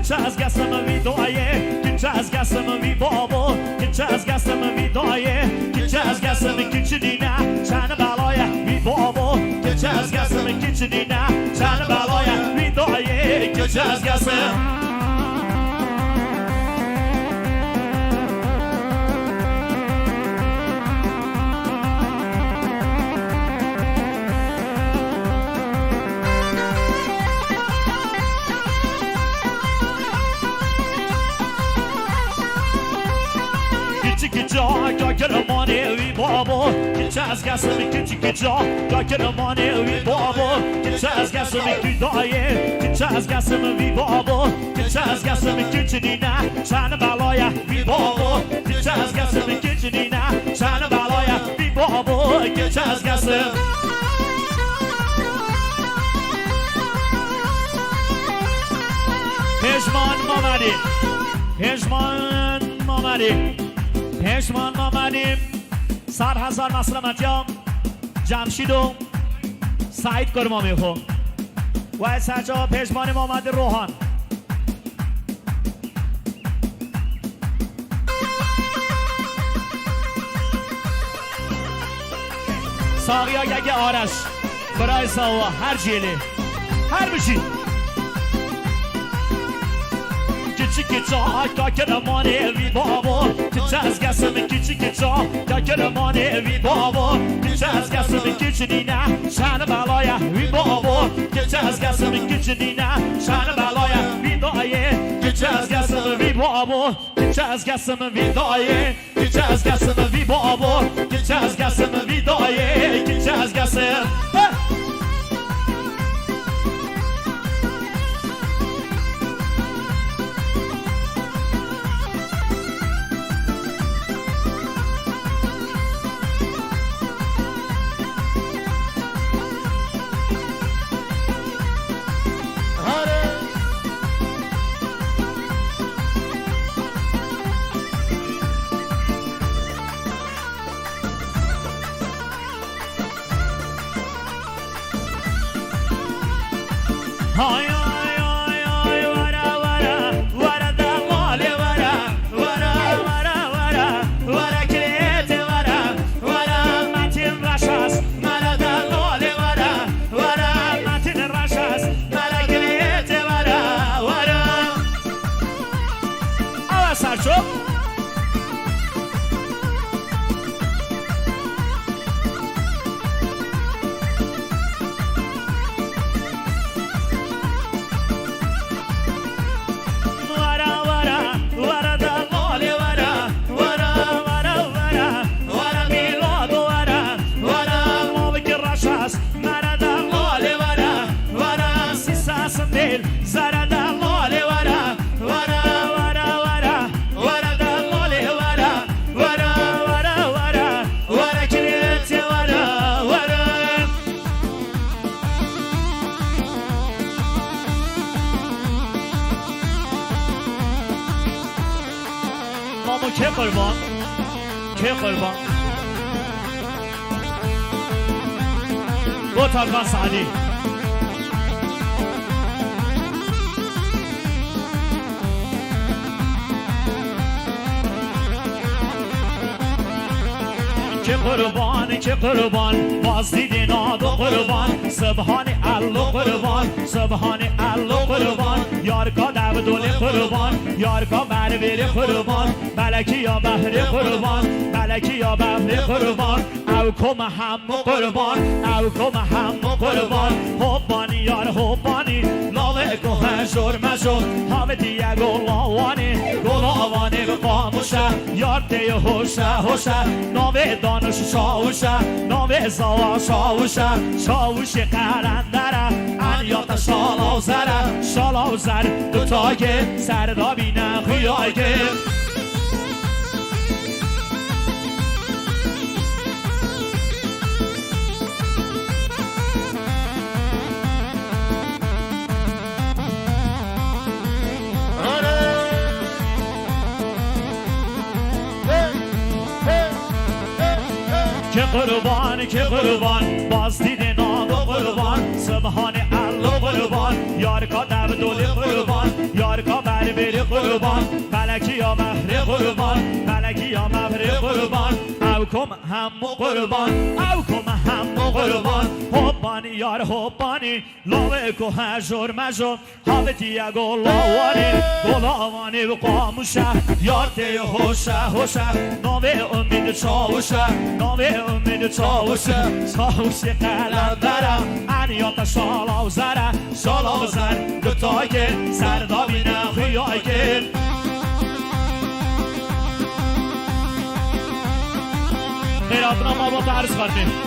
Çazgasımı vidoye Çazgasımı vi babo Çazgasımı vidoye Çazgasımı küçüdüğüne Çanı balaya vi babo Çazgasımı küçüdüğüne Çanı balaya vidoye Çazgasımı Gakırmanı vi babo Çazgasımı küçük Gakırmanı vi babo Çazgasımı küdaye Çazgasımı vi babo Çazgasımı küçüdüğüne Çanı balaya vi babo Çazgasımı küçüdüğüne Çanı balaya vi babo Çazgasım Pişman mamadi Pişman mamadi پشمان آمدیم سر هزار مسلمت یام جمشید و سعید کرما میخون و از هجا پشمانیم آمده روحان ساقیا گگه آرش برای سوا هر جیلی هر بشی küçük çağ Kakırman evi babo Çazgasımı küçük çağ Kakırman evi babo Çazgasımı küçüdüğüne Şanı balaya vi babo Çazgasımı küçüdüğüne Şanı balaya vi daye Çazgasımı vi babo Çazgasımı vi daye Çazgasımı vi babo Çazgasımı vi daye Çazgasım Ay ay ay ay vara vara vara da mole vara vara vara vara vara krete vara vara matin rashas mala da mole vara vara matin rashas mala krete vara vara Ava sarço که قربان که قربان با ترکان سعدی که قربان باز دیدین آدو قربان سبحان الله قربان سبحان الله قربان یارکا دودول قربان یارکا بربیر قربان ملکی یا بحر قربان ملکی یا بحر قربان او کم هم قربان او کم هم قربان حبانی یار حبانی لاله که شرمشو همه دیگه گلاوانی به قاموشه یار دیه هوشه ناوه دانش شاوشه ناوه زوا شاوشه شاوش قرندره انیات شالاوزر دوتاگه سردا بینه خویاگه که قربان باز دیدن آدو قربان سبحان الله قربان یارکا دودول قربان یارکا قربان فلکی یا مهر قربان فلکی یا مهر قربان او کم همو قربان او کم همو قربان حبانی یار حبانی لاوه که هجور مجور حالتی گلاوانی و قاموشه یار تی هوشه هوشه نوه امید چاوشه نوه امید چاوشه چاوشه قلم برم انیات شالاو زره شالاو زر دوتای که سردابی نخویای که خیراتنا ما با تعرض کنیم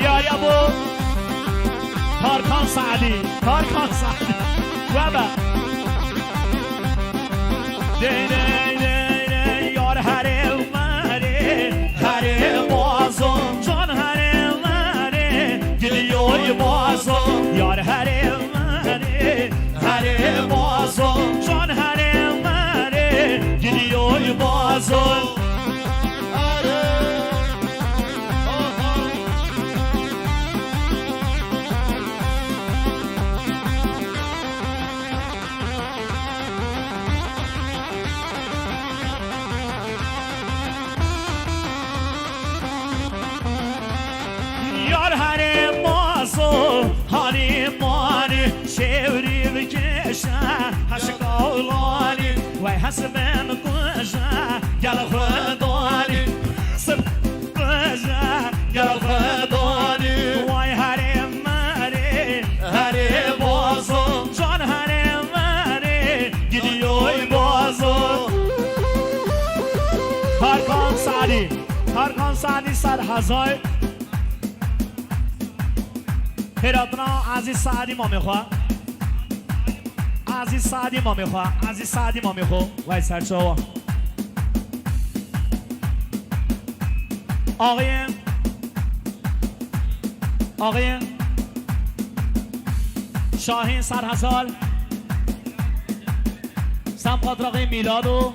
یا بو تارکان سعدی و با دی یار هره اومده هره بازم جان هره اومده گلیوی بازم یار هره اومده هره بازم جان هره اومده گلیوی بازم هانی مانی شوری بکشه هشک اولانی وی حسبن کشه گل خدانی حسب کشه گل خدانی وی هری مری هری بازم جان هری مری گیدیوی بازم تارکان سعدی 100,000 خیراتنا عزیز سعدی ما میخواه عزیز سعدی ما میخواه وای سرچه آقای شاهین 100,000 سمقات آقای میلاد و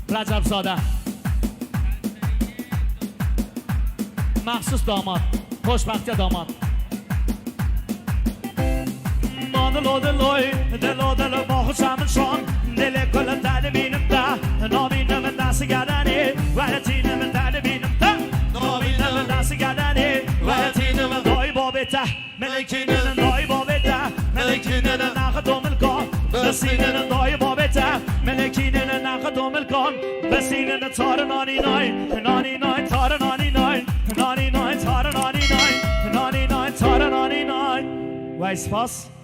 رجب زاده مخصوص داماد خوشبختی داماد دلو با خوشم شان دل کل درد بینم ده نامینم دست گردنی ورتینم درد بینم ده نامینم دست گردنی ورتینم دای بابته ملکینم دای بابته ملکینم نخدم الکان بسینم دای بابته ملکینم نخدم الکان بسینم تار نانی نای تار نانی نای تار نانی نای وای سپاس